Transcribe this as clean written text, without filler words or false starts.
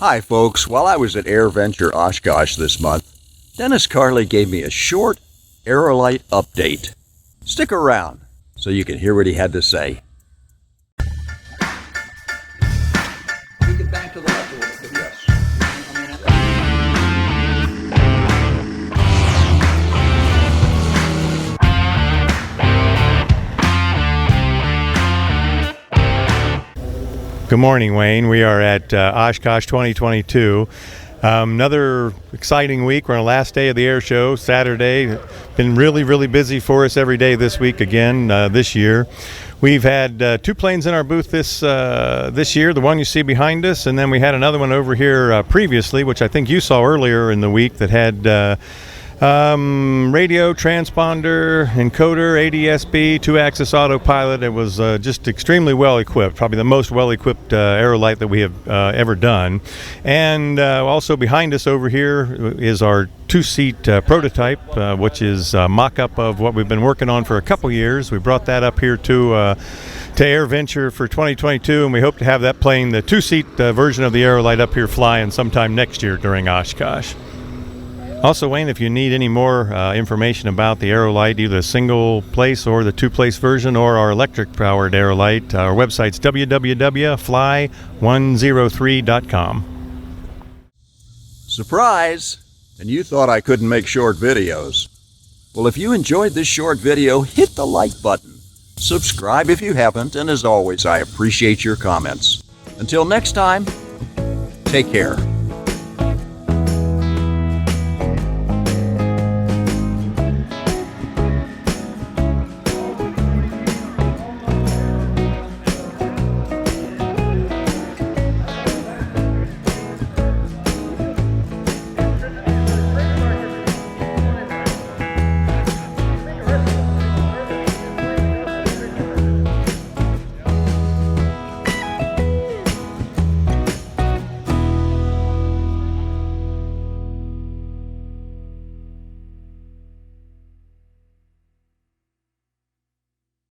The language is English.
Hi folks, while I was at AirVenture Oshkosh this month, Dennis Carley gave me a short Aerolite update. Stick around so you can hear what he had to say. Take it back to the left a little bit, yes. Good morning, Wayne. We are at Oshkosh 2022. Another exciting week. We're on the last day of the air show, Saturday. Been really busy for us every day this week again, this year. We've had 2 planes in our booth this year, the one you see behind us, and then we had another one over here previously, which I think you saw earlier in the week, that had radio, transponder, encoder, ADS-B, 2-axis autopilot. It was just extremely well equipped, probably the most well equipped Aerolite that we have ever done. And also behind us over here is our 2-seat prototype, which is a mock-up of what we've been working on for a couple years. We brought that up here to AirVenture for 2022, and we hope to have that plane, the 2-seat version of the Aerolite, up here flying sometime next year during Oshkosh. Also, Wayne, if you need any more information about the Aerolite, either the single place or the 2-place version, or our electric powered Aerolite, our website's www.fly103.com. Surprise! And you thought I couldn't make short videos. Well, if you enjoyed this short video, hit the like button. Subscribe if you haven't, and as always, I appreciate your comments. Until next time, take care.